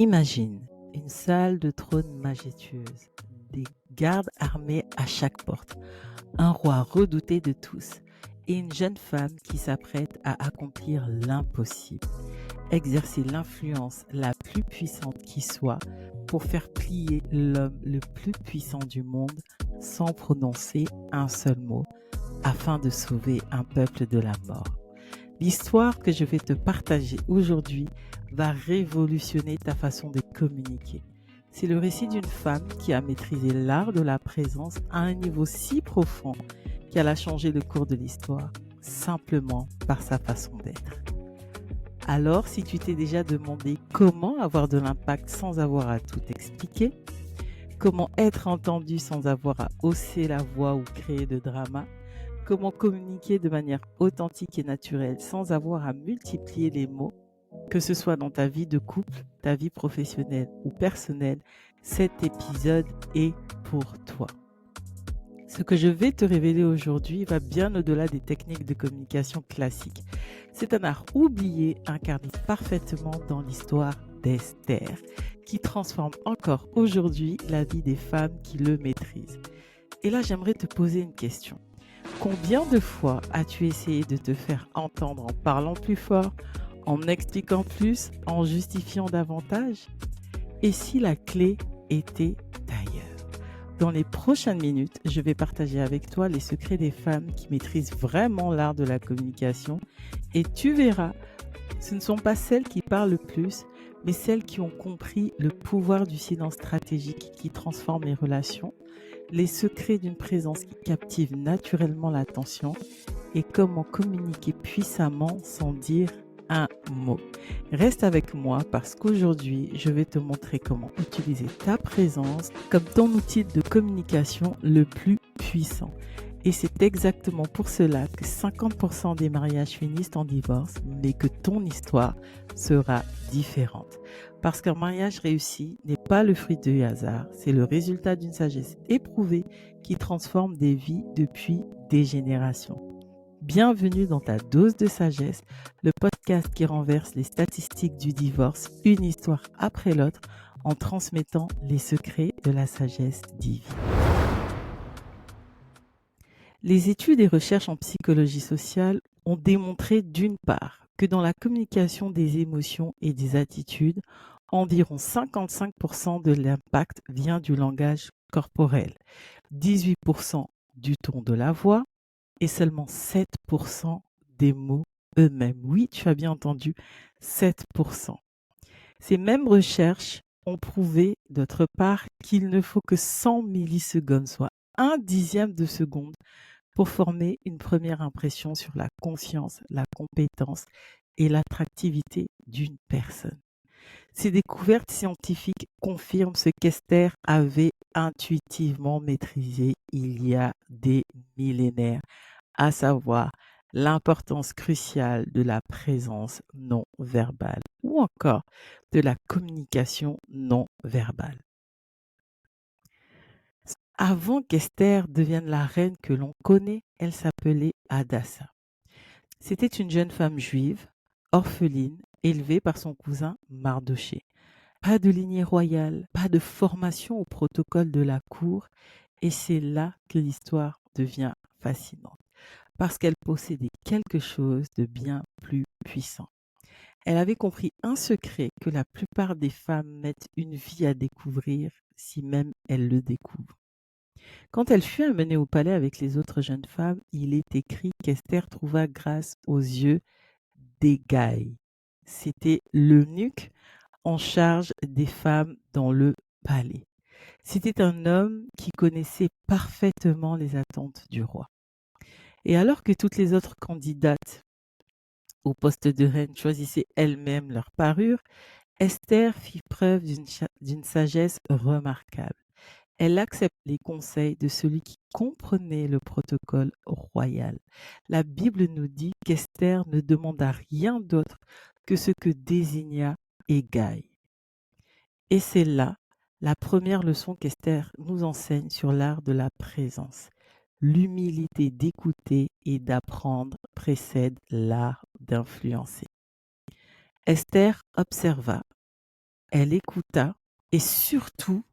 Imagine une salle de trône majestueuse, des gardes armés à chaque porte, un roi redouté de tous et une jeune femme qui s'apprête à accomplir l'impossible, exercer l'influence la plus puissante qui soit pour faire plier l'homme le plus puissant du monde sans prononcer un seul mot afin de sauver un peuple de la mort. L'histoire que je vais te partager aujourd'hui va révolutionner ta façon de communiquer. C'est le récit d'une femme qui a maîtrisé l'art de la présence à un niveau si profond qu'elle a changé le cours de l'histoire simplement par sa façon d'être. Alors, si tu t'es déjà demandé comment avoir de l'impact sans avoir à tout expliquer, comment être entendu sans avoir à hausser la voix ou créer de drama, comment communiquer de manière authentique et naturelle sans avoir à multiplier les mots, que ce soit dans ta vie de couple, ta vie professionnelle ou personnelle, cet épisode est pour toi. Ce que je vais te révéler aujourd'hui va bien au-delà des techniques de communication classiques. C'est un art oublié incarné parfaitement dans l'histoire d'Esther, qui transforme encore aujourd'hui la vie des femmes qui le maîtrisent. Et là, j'aimerais te poser une question. Combien de fois as-tu essayé de te faire entendre en parlant plus fort, en expliquant plus, en justifiant davantage? Et si la clé était ailleurs? Dans les prochaines minutes, je vais partager avec toi les secrets des femmes qui maîtrisent vraiment l'art de la communication et tu verras, ce ne sont pas celles qui parlent le plus, mais celles qui ont compris le pouvoir du silence stratégique qui transforme les relations, les secrets d'une présence qui captive naturellement l'attention et comment communiquer puissamment sans dire un mot. Reste avec moi parce qu'aujourd'hui, je vais te montrer comment utiliser ta présence comme ton outil de communication le plus puissant. Et c'est exactement pour cela que 50% des mariages finissent en divorce, mais que ton histoire sera différente. Parce qu'un mariage réussi n'est pas le fruit du hasard, c'est le résultat d'une sagesse éprouvée qui transforme des vies depuis des générations. Bienvenue dans ta dose de sagesse, le podcast qui renverse les statistiques du divorce une histoire après l'autre en transmettant les secrets de la sagesse divine. Les études et recherches en psychologie sociale ont démontré d'une part que dans la communication des émotions et des attitudes, environ 55% de l'impact vient du langage corporel, 18% du ton de la voix et seulement 7% des mots eux-mêmes. Oui, tu as bien entendu, 7%. Ces mêmes recherches ont prouvé d'autre part qu'il ne faut que 100 millisecondes, soit un dixième de seconde, pour former une première impression sur la confiance, la compétence et l'attractivité d'une personne. Ces découvertes scientifiques confirment ce qu'Esther avait intuitivement maîtrisé il y a des millénaires, à savoir l'importance cruciale de la présence non verbale ou encore de la communication non verbale. Avant qu'Esther devienne la reine que l'on connaît, elle s'appelait Hadassah. C'était une jeune femme juive, orpheline, élevée par son cousin Mardoché. Pas de lignée royale, pas de formation au protocole de la cour, et c'est là que l'histoire devient fascinante, parce qu'elle possédait quelque chose de bien plus puissant. Elle avait compris un secret que la plupart des femmes mettent une vie à découvrir, si même elles le découvrent. Quand elle fut amenée au palais avec les autres jeunes femmes, il est écrit qu'Esther trouva grâce aux yeux d'Hégaï. C'était l'eunuque en charge des femmes dans le palais. C'était un homme qui connaissait parfaitement les attentes du roi. Et alors que toutes les autres candidates au poste de reine choisissaient elles-mêmes leur parure, Esther fit preuve d'une sagesse remarquable. Elle accepte les conseils de celui qui comprenait le protocole royal. La Bible nous dit qu'Esther ne demanda rien d'autre que ce que désigna Hégaï. Et c'est là la première leçon qu'Esther nous enseigne sur l'art de la présence. L'humilité d'écouter et d'apprendre précède l'art d'influencer. Esther observa Elle écouta et surtout,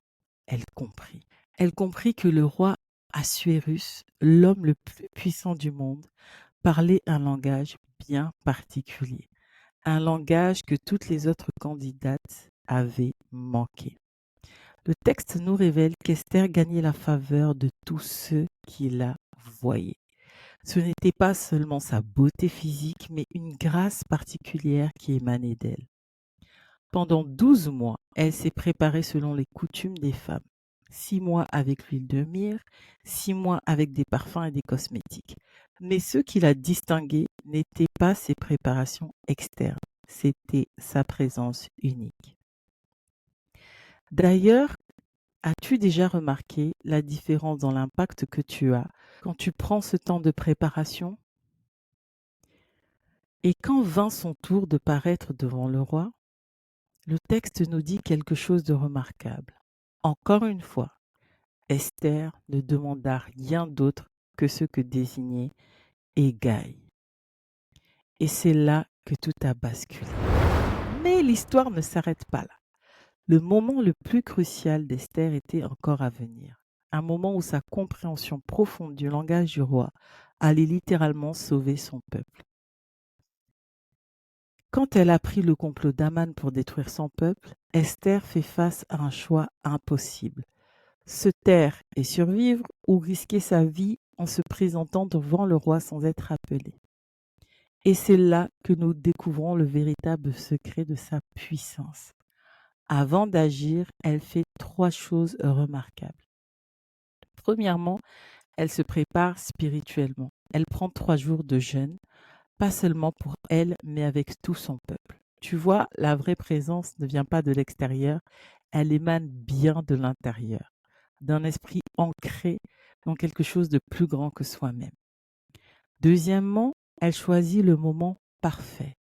elle comprit. Elle comprit que le roi Assuérus, l'homme le plus puissant du monde, parlait un langage bien particulier, un langage que toutes les autres candidates avaient manqué. Le texte nous révèle qu'Esther gagnait la faveur de tous ceux qui la voyaient. Ce n'était pas seulement sa beauté physique, mais une grâce particulière qui émanait d'elle. Pendant 12 mois, elle s'est préparée selon les coutumes des femmes. 6 mois avec l'huile de myrrhe, 6 mois avec des parfums et des cosmétiques. Mais ce qui la distinguait n'était pas ses préparations externes, c'était sa présence unique. D'ailleurs, as-tu déjà remarqué la différence dans l'impact que tu as quand tu prends ce temps de préparation? Et quand vint son tour de paraître devant le roi, le texte nous dit quelque chose de remarquable. Encore une fois, Esther ne demanda rien d'autre que ce que désignait Hégaï. Et c'est là que tout a basculé. Mais l'histoire ne s'arrête pas là. Le moment le plus crucial d'Esther était encore à venir. Un moment où sa compréhension profonde du langage du roi allait littéralement sauver son peuple. Quand elle apprit le complot d'Aman pour détruire son peuple, Esther fait face à un choix impossible. Se taire et survivre ou risquer sa vie en se présentant devant le roi sans être appelée. Et c'est là que nous découvrons le véritable secret de sa puissance. Avant d'agir, elle fait 3 choses remarquables. Premièrement, elle se prépare spirituellement. Elle prend 3 jours de jeûne, pas seulement pour elle, mais avec tout son peuple. Tu vois, la vraie présence ne vient pas de l'extérieur, elle émane bien de l'intérieur, d'un esprit ancré dans quelque chose de plus grand que soi-même. Deuxièmement, elle choisit le moment parfait.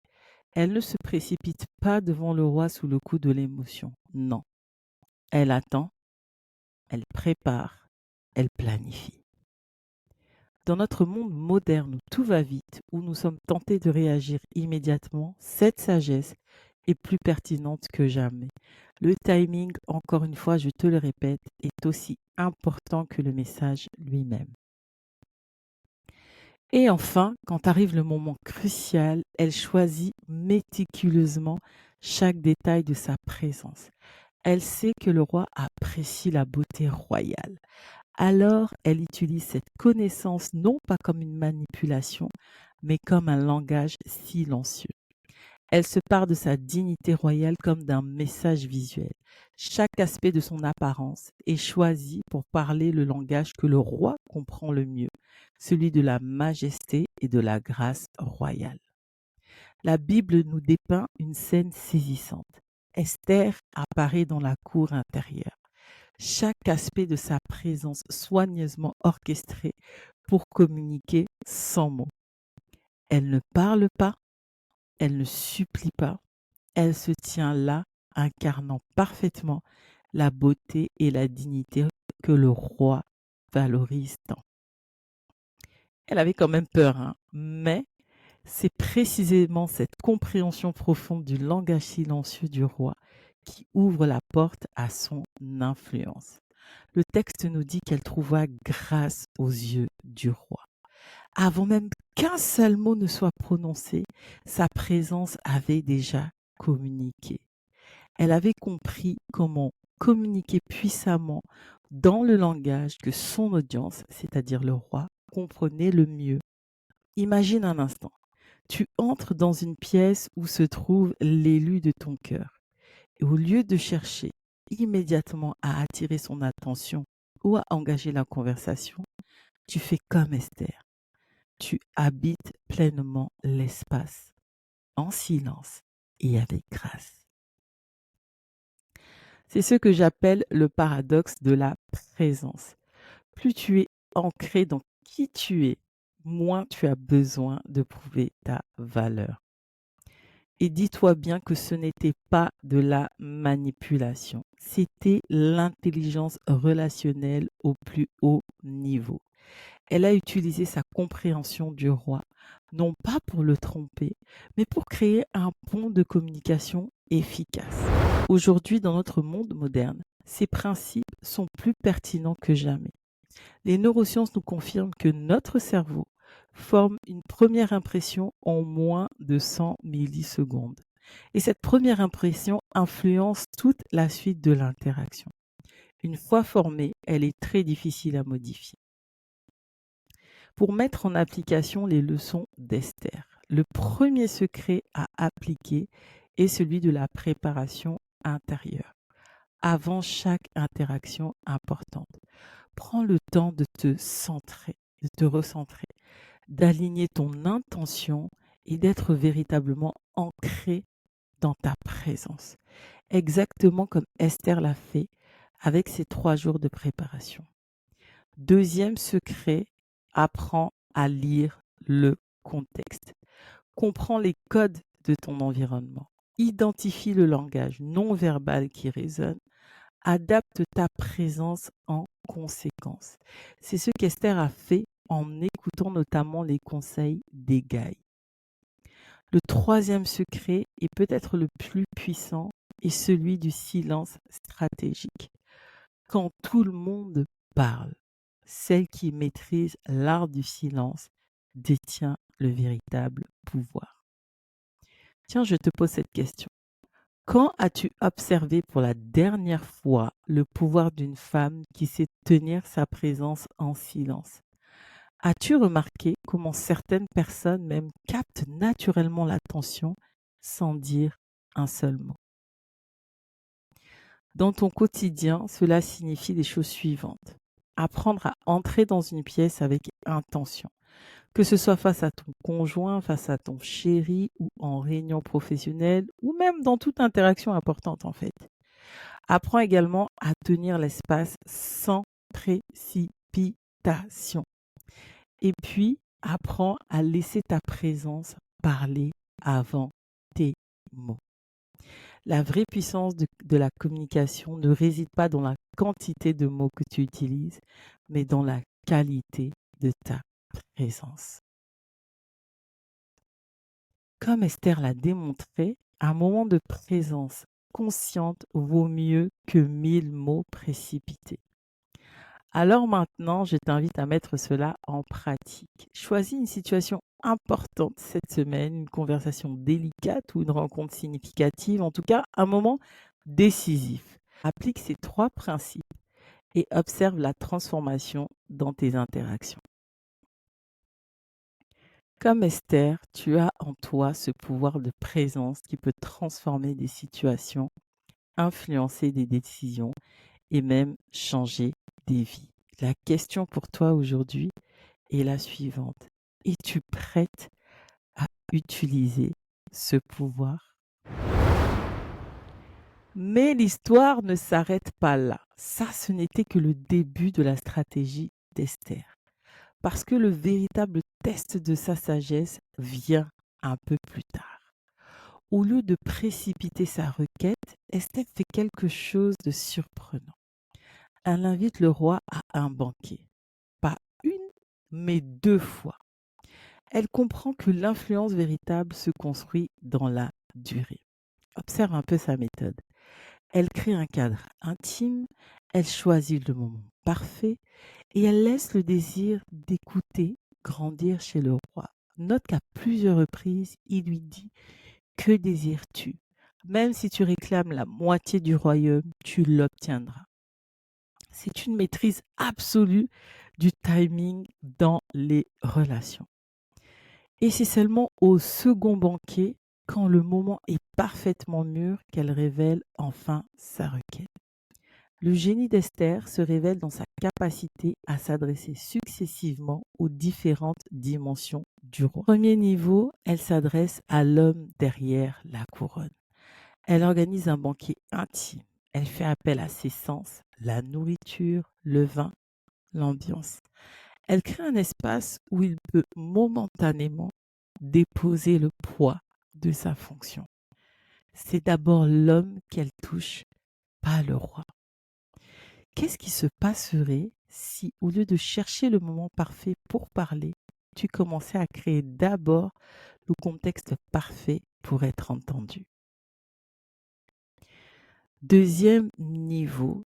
Elle ne se précipite pas devant le roi sous le coup de l'émotion. Non. Elle attend, elle prépare, elle planifie. Dans notre monde moderne où tout va vite, où nous sommes tentés de réagir immédiatement, cette sagesse est plus pertinente que jamais. Le timing, encore une fois, je te le répète, est aussi important que le message lui-même. Et enfin, quand arrive le moment crucial, elle choisit méticuleusement chaque détail de sa présence. Elle sait que le roi apprécie la beauté royale. Alors, elle utilise cette connaissance non pas comme une manipulation, mais comme un langage silencieux. Elle se part de sa dignité royale comme d'un message visuel. Chaque aspect de son apparence est choisi pour parler le langage que le roi comprend le mieux, celui de la majesté et de la grâce royale. La Bible nous dépeint une scène saisissante. Esther apparaît dans la cour intérieure. Chaque aspect de sa présence soigneusement orchestré pour communiquer sans mots. Elle ne parle pas, elle ne supplie pas, elle se tient là, incarnant parfaitement la beauté et la dignité que le roi valorise tant. Elle avait quand même peur, hein, mais c'est précisément cette compréhension profonde du langage silencieux du roi qui ouvre la porte à son influence. Le texte nous dit qu'elle trouva grâce aux yeux du roi. Avant même qu'un seul mot ne soit prononcé, sa présence avait déjà communiqué. Elle avait compris comment communiquer puissamment dans le langage que son audience, c'est-à-dire le roi, comprenait le mieux. Imagine un instant, tu entres dans une pièce où se trouve l'élu de ton cœur. Et au lieu de chercher immédiatement à attirer son attention ou à engager la conversation, tu fais comme Esther. Tu habites pleinement l'espace, en silence et avec grâce. C'est ce que j'appelle le paradoxe de la présence. Plus tu es ancré dans qui tu es, moins tu as besoin de prouver ta valeur. Et dis-toi bien que ce n'était pas de la manipulation, c'était l'intelligence relationnelle au plus haut niveau. Elle a utilisé sa compréhension du roi, non pas pour le tromper, mais pour créer un pont de communication efficace. Aujourd'hui, dans notre monde moderne, ces principes sont plus pertinents que jamais. Les neurosciences nous confirment que notre cerveau forme une première impression en moins de 100 millisecondes. Et cette première impression influence toute la suite de l'interaction. Une fois formée, elle est très difficile à modifier. Pour mettre en application les leçons d'Esther, le premier secret à appliquer est celui de la préparation intérieure. Avant chaque interaction importante, prends le temps de te centrer, de te recentrer, d'aligner ton intention et d'être véritablement ancré dans ta présence. Exactement comme Esther l'a fait avec ses 3 jours de préparation. Deuxième secret, apprends à lire le contexte. Comprends les codes de ton environnement. Identifie le langage non verbal qui résonne. Adapte ta présence en conséquence. C'est ce qu'Esther a fait en écoutant notamment les conseils d'Égaï. Le troisième secret, et peut-être le plus puissant, est celui du silence stratégique. Quand tout le monde parle, celle qui maîtrise l'art du silence détient le véritable pouvoir. Tiens, je te pose cette question. Quand as-tu observé pour la dernière fois le pouvoir d'une femme qui sait tenir sa présence en silence? As-tu remarqué comment certaines personnes même captent naturellement l'attention sans dire un seul mot? Dans ton quotidien, cela signifie les choses suivantes. Apprendre à entrer dans une pièce avec intention, que ce soit face à ton conjoint, face à ton chéri ou en réunion professionnelle ou même dans toute interaction importante en fait. Apprends également à tenir l'espace sans précipitation. Et puis, apprends à laisser ta présence parler avant tes mots. La vraie puissance de la communication ne réside pas dans la quantité de mots que tu utilises, mais dans la qualité de ta présence. Comme Esther l'a démontré, un moment de présence consciente vaut mieux que 1000 mots précipités. Alors maintenant, je t'invite à mettre cela en pratique. Choisis une situation importante cette semaine, une conversation délicate ou une rencontre significative, en tout cas un moment décisif. Applique ces 3 principes et observe la transformation dans tes interactions. Comme Esther, tu as en toi ce pouvoir de présence qui peut transformer des situations, influencer des décisions et même changer des vies. La question pour toi aujourd'hui est la suivante. Es-tu prête à utiliser ce pouvoir? Mais l'histoire ne s'arrête pas là. Ça, ce n'était que le début de la stratégie d'Esther. Parce que le véritable test de sa sagesse vient un peu plus tard. Au lieu de précipiter sa requête, Esther fait quelque chose de surprenant. Elle invite le roi à un banquet. Pas une, mais 2 fois. Elle comprend que l'influence véritable se construit dans la durée. Observe un peu sa méthode. Elle crée un cadre intime, elle choisit le moment parfait et elle laisse le désir d'écouter grandir chez le roi. Note qu'à plusieurs reprises, il lui dit: que désires-tu? Même si tu réclames la moitié du royaume, tu l'obtiendras. C'est une maîtrise absolue du timing dans les relations. Et c'est seulement au second banquet, quand le moment est parfaitement mûr, qu'elle révèle enfin sa requête. Le génie d'Esther se révèle dans sa capacité à s'adresser successivement aux différentes dimensions du roi. Au premier niveau, elle s'adresse à l'homme derrière la couronne. Elle organise un banquet intime. Elle fait appel à ses sens, la nourriture, le vin, l'ambiance. Elle crée un espace où il peut momentanément déposer le poids de sa fonction. C'est d'abord l'homme qu'elle touche, pas le roi. Qu'est-ce qui se passerait si, au lieu de chercher le moment parfait pour parler, tu commençais à créer d'abord le contexte parfait pour être entendu? Deuxième niveau,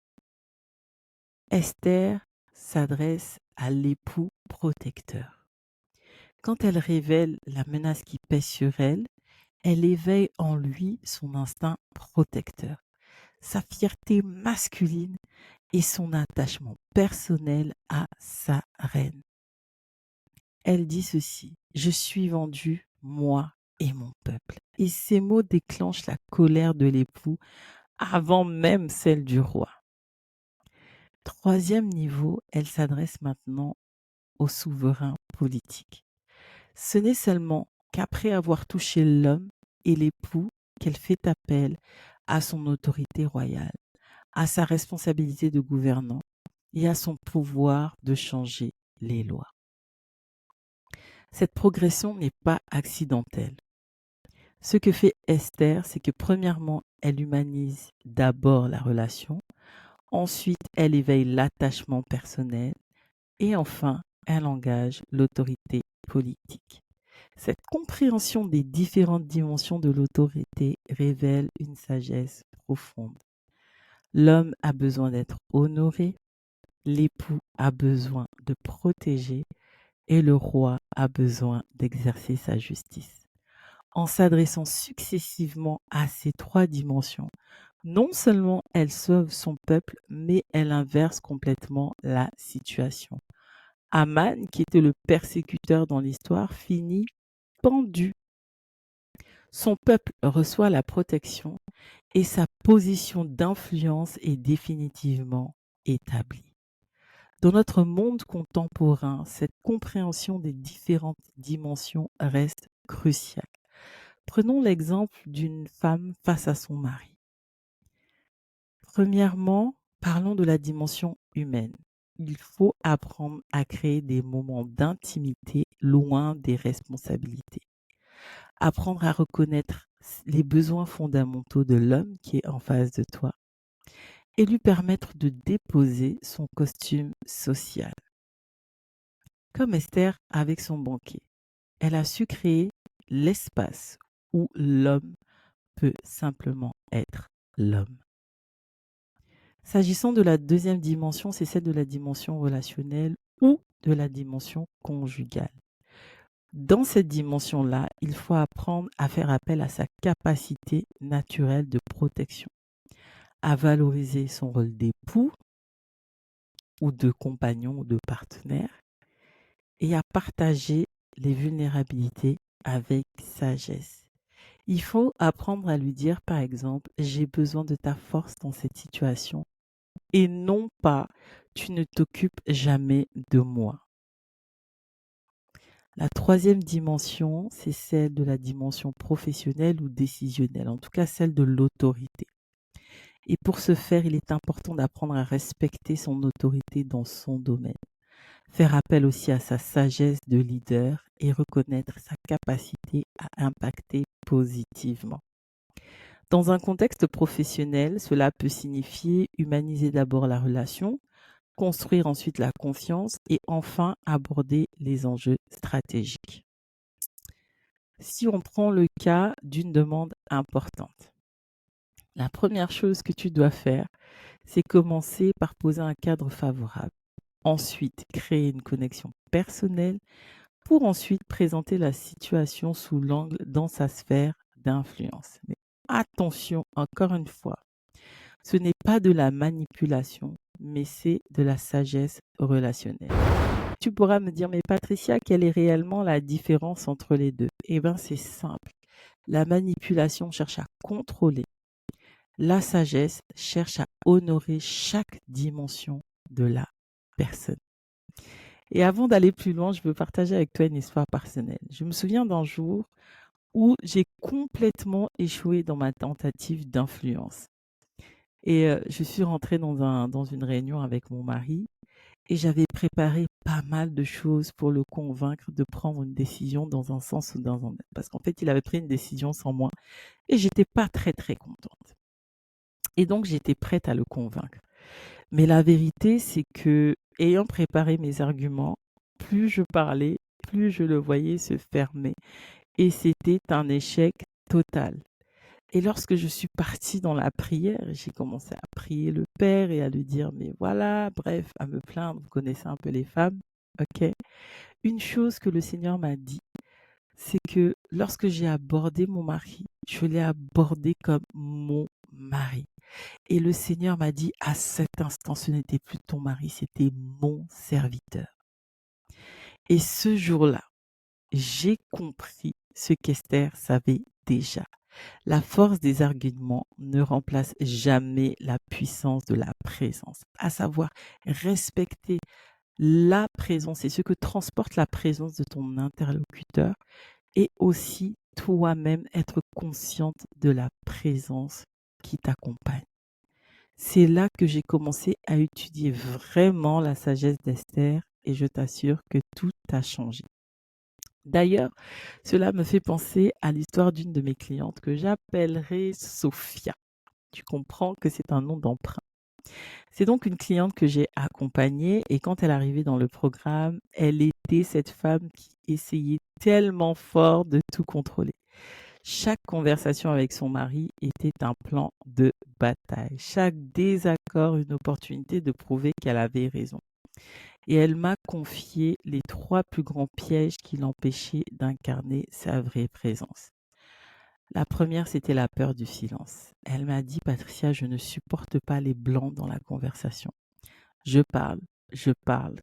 Esther s'adresse à l'époux protecteur. Quand elle révèle la menace qui pèse sur elle, elle éveille en lui son instinct protecteur, sa fierté masculine et son attachement personnel à sa reine. Elle dit ceci: Je suis vendue, moi et mon peuple. Et ces mots déclenchent la colère de l'époux avant même celle du roi. Troisième niveau, elle s'adresse maintenant au souverain politique. Ce n'est seulement qu'après avoir touché l'homme et l'époux qu'elle fait appel à son autorité royale, à sa responsabilité de gouvernant et à son pouvoir de changer les lois. Cette progression n'est pas accidentelle. Ce que fait Esther, c'est que premièrement, elle humanise d'abord la relation, ensuite elle éveille l'attachement personnel et enfin elle engage l'autorité politique. Cette compréhension des différentes dimensions de l'autorité révèle une sagesse profonde. L'homme a besoin d'être honoré, l'époux a besoin de protéger et le roi a besoin d'exercer sa justice. En s'adressant successivement à ces trois dimensions, non seulement elle sauve son peuple, mais elle inverse complètement la situation. Aman, qui était le persécuteur dans l'histoire, finit pendu. Son peuple reçoit la protection et sa position d'influence est définitivement établie. Dans notre monde contemporain, cette compréhension des différentes dimensions reste cruciale. Prenons l'exemple d'une femme face à son mari. Premièrement, parlons de la dimension humaine. Il faut apprendre à créer des moments d'intimité loin des responsabilités. Apprendre à reconnaître les besoins fondamentaux de l'homme qui est en face de toi et lui permettre de déposer son costume social. Comme Esther avec son banquet, elle a su créer l'espace où l'homme peut simplement être l'homme. S'agissant de la deuxième dimension, c'est celle de la dimension relationnelle ou de la dimension conjugale. Dans cette dimension-là, il faut apprendre à faire appel à sa capacité naturelle de protection, à valoriser son rôle d'époux ou de compagnon ou de partenaire et à partager les vulnérabilités avec sagesse. Il faut apprendre à lui dire, par exemple, j'ai besoin de ta force dans cette situation et non pas tu ne t'occupes jamais de moi. La troisième dimension, c'est celle de la dimension professionnelle ou décisionnelle, en tout cas celle de l'autorité. Et pour ce faire, il est important d'apprendre à respecter son autorité dans son domaine, faire appel aussi à sa sagesse de leader et reconnaître sa capacité à impacter positivement. Dans un contexte professionnel, cela peut signifier humaniser d'abord la relation, construire ensuite la confiance et enfin aborder les enjeux stratégiques. Si on prend le cas d'une demande importante, la première chose que tu dois faire, c'est commencer par poser un cadre favorable. Ensuite, créer une connexion personnelle pour ensuite présenter la situation sous l'angle dans sa sphère d'influence. Mais attention, encore une fois, ce n'est pas de la manipulation, mais c'est de la sagesse relationnelle. Tu pourras me dire, mais Patricia, quelle est réellement la différence entre les deux? Eh bien, c'est simple. La manipulation cherche à contrôler. La sagesse cherche à honorer chaque dimension de la personne. Et avant d'aller plus loin, je veux partager avec toi une histoire personnelle. Je me souviens d'un jour où j'ai complètement échoué dans ma tentative d'influence. Et je suis rentrée dans une réunion avec mon mari et j'avais préparé pas mal de choses pour le convaincre de prendre une décision dans un sens ou dans un autre. Parce qu'en fait, il avait pris une décision sans moi et j'étais pas très très contente. Et donc, j'étais prête à le convaincre. Mais la vérité, c'est que, ayant préparé mes arguments, plus je parlais, plus je le voyais se fermer. Et c'était un échec total. Et lorsque je suis partie dans la prière, j'ai commencé à prier le Père et à lui dire, mais voilà, bref, à me plaindre, vous connaissez un peu les femmes, ok? Une chose que le Seigneur m'a dit, c'est que lorsque j'ai abordé mon mari, je l'ai abordé comme mon mari. Et le Seigneur m'a dit, à cet instant, ce n'était plus ton mari, c'était mon serviteur. Et ce jour-là, j'ai compris ce qu'Esther savait déjà. La force des arguments ne remplace jamais la puissance de la présence, à savoir respecter la présence et ce que transporte la présence de ton interlocuteur et aussi toi-même être consciente de la présence qui t'accompagne. C'est là que j'ai commencé à étudier vraiment la sagesse d'Esther et je t'assure que tout a changé. D'ailleurs, cela me fait penser à l'histoire d'une de mes clientes que j'appellerai Sophia. Tu comprends que c'est un nom d'emprunt. C'est donc une cliente que j'ai accompagnée et quand elle arrivait dans le programme, elle était cette femme qui essayait tellement fort de tout contrôler. Chaque conversation avec son mari était un plan de bataille. Chaque désaccord, une opportunité de prouver qu'elle avait raison. Et elle m'a confié les 3 plus grands pièges qui l'empêchaient d'incarner sa vraie présence. La première, c'était la peur du silence. Elle m'a dit, Patricia, je ne supporte pas les blancs dans la conversation. Je parle,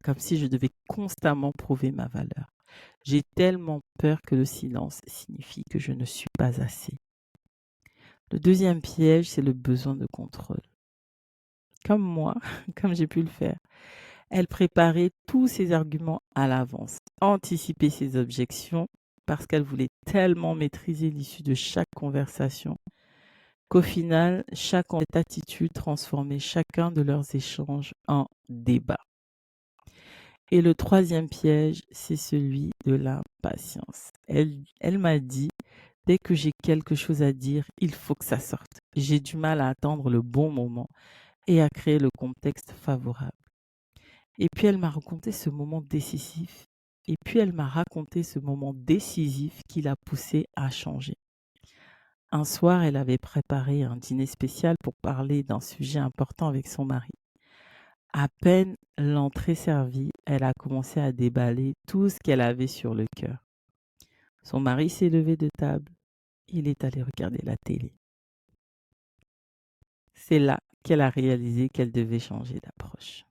comme si je devais constamment prouver ma valeur. J'ai tellement peur que le silence signifie que je ne suis pas assez. Le deuxième piège, c'est le besoin de contrôle. Comme moi, comme j'ai pu le faire. Elle préparait tous ses arguments à l'avance, anticipait ses objections parce qu'elle voulait tellement maîtriser l'issue de chaque conversation qu'au final, chaque attitude transformait chacun de leurs échanges en débat. Et le troisième piège, c'est celui de l'impatience. Elle m'a dit, dès que j'ai quelque chose à dire, il faut que ça sorte. J'ai du mal à attendre le bon moment et à créer le contexte favorable. Et puis elle m'a raconté ce moment décisif. Et puis elle m'a raconté ce moment décisif qui l'a poussée à changer. Un soir, elle avait préparé un dîner spécial pour parler d'un sujet important avec son mari. À peine l'entrée servie, elle a commencé à déballer tout ce qu'elle avait sur le cœur. Son mari s'est levé de table. Il est allé regarder la télé. C'est là qu'elle a réalisé qu'elle devait changer d'approche.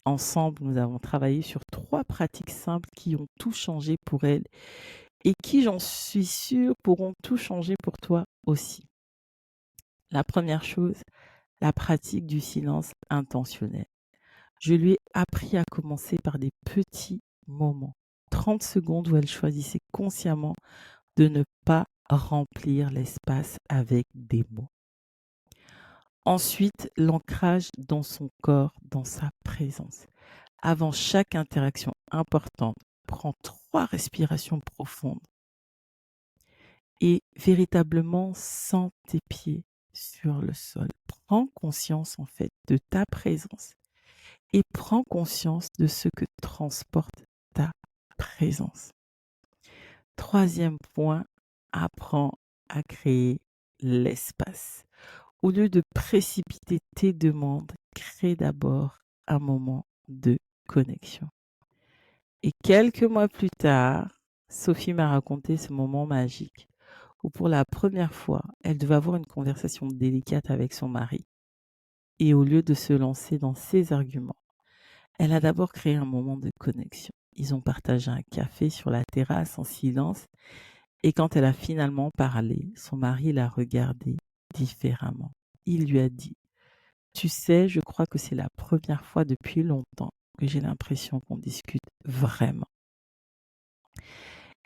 Ensemble, nous avons travaillé sur 3 pratiques simples qui ont tout changé pour elle et qui, j'en suis sûre, pourront tout changer pour toi aussi. La première chose, la pratique du silence intentionnel. Je lui ai appris à commencer par des petits moments, 30 secondes où elle choisissait consciemment de ne pas remplir l'espace avec des mots. Ensuite, l'ancrage dans son corps, dans sa présence. Avant chaque interaction importante, prends 3 respirations profondes et véritablement sens tes pieds sur le sol. Prends conscience en fait de ta présence et prends conscience de ce que transporte ta présence. Troisième point, apprends à créer l'espace. Au lieu de précipiter tes demandes, crée d'abord un moment de connexion. Et quelques mois plus tard, Sophie m'a raconté ce moment magique où pour la première fois, elle devait avoir une conversation délicate avec son mari. Et au lieu de se lancer dans ses arguments, elle a d'abord créé un moment de connexion. Ils ont partagé un café sur la terrasse en silence et quand elle a finalement parlé, son mari l'a regardée différemment. Il lui a dit, tu sais, je crois que c'est la première fois depuis longtemps que j'ai l'impression qu'on discute vraiment.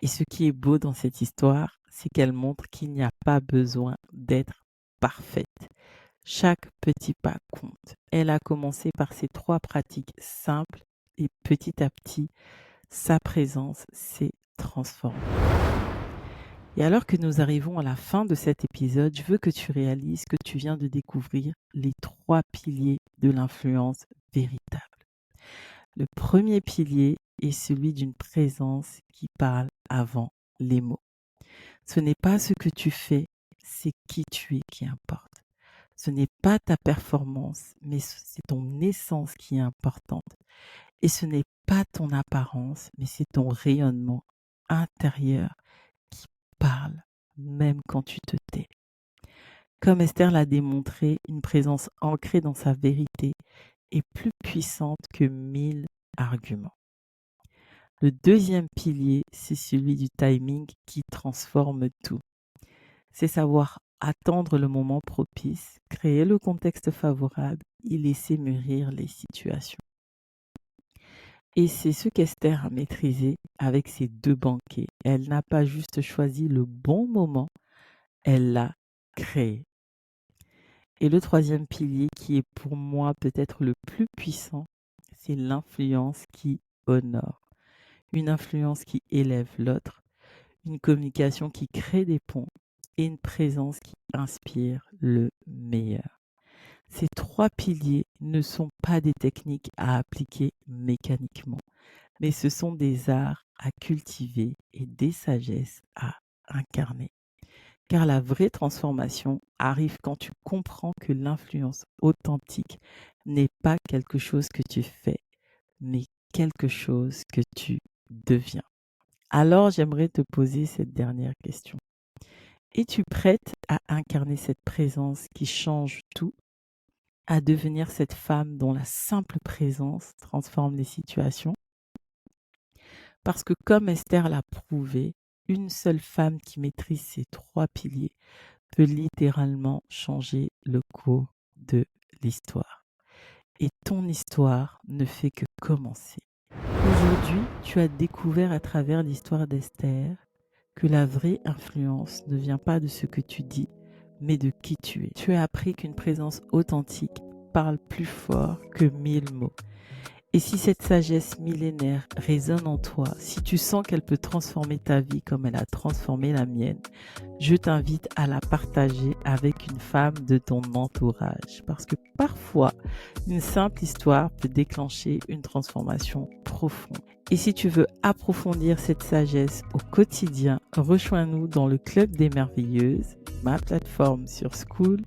Et ce qui est beau dans cette histoire, c'est qu'elle montre qu'il n'y a pas besoin d'être parfaite. Chaque petit pas compte. Elle a commencé par ces 3 pratiques simples et petit à petit, sa présence s'est transformée. Et alors que nous arrivons à la fin de cet épisode, je veux que tu réalises que tu viens de découvrir les 3 piliers de l'influence véritable. Le premier pilier est celui d'une présence qui parle avant les mots. Ce n'est pas ce que tu fais, c'est qui tu es qui importe. Ce n'est pas ta performance, mais c'est ton essence qui est importante. Et ce n'est pas ton apparence, mais c'est ton rayonnement intérieur qui parle, même quand tu te tais. Comme Esther l'a démontré, une présence ancrée dans sa vérité est plus puissante que 1000 arguments. Le deuxième pilier, c'est celui du timing qui transforme tout. C'est savoir attendre le moment propice, créer le contexte favorable et laisser mûrir les situations. Et c'est ce qu'Esther a maîtrisé avec ses 2 banquets. Elle n'a pas juste choisi le bon moment, elle l'a créé. Et le troisième pilier qui est pour moi peut-être le plus puissant, c'est l'influence qui honore. Une influence qui élève l'autre, une communication qui crée des ponts et une présence qui inspire le meilleur. Ces 3 piliers ne sont pas des techniques à appliquer mécaniquement, mais ce sont des arts à cultiver et des sagesses à incarner. Car la vraie transformation arrive quand tu comprends que l'influence authentique n'est pas quelque chose que tu fais, mais quelque chose que tu deviens. Alors j'aimerais te poser cette dernière question. Es-tu prête à incarner cette présence qui change tout, à devenir cette femme dont la simple présence transforme les situations? Parce que comme Esther l'a prouvé, une seule femme qui maîtrise ces 3 piliers peut littéralement changer le cours de l'histoire. Et ton histoire ne fait que commencer. Aujourd'hui, tu as découvert à travers l'histoire d'Esther que la vraie influence ne vient pas de ce que tu dis, mais de qui tu es. Tu as appris qu'une présence authentique parle plus fort que 1000 mots. Et si cette sagesse millénaire résonne en toi, si tu sens qu'elle peut transformer ta vie comme elle a transformé la mienne, je t'invite à la partager avec une femme de ton entourage. Parce que parfois, une simple histoire peut déclencher une transformation profonde. Et si tu veux approfondir cette sagesse au quotidien, rejoins-nous dans le Club des Merveilleuses, ma plateforme sur School,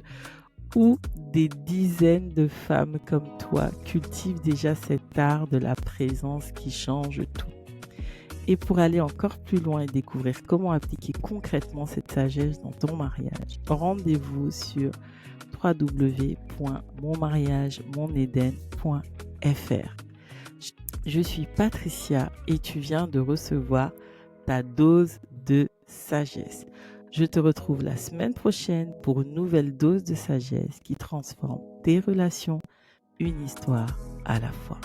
où des dizaines de femmes comme toi cultivent déjà cet art de la présence qui change tout. Et pour aller encore plus loin et découvrir comment appliquer concrètement cette sagesse dans ton mariage, rendez-vous sur www.monmariagemoneden.fr. Je suis Patricia et tu viens de recevoir ta dose de sagesse. Je te retrouve la semaine prochaine pour une nouvelle dose de sagesse qui transforme tes relations, une histoire à la fois.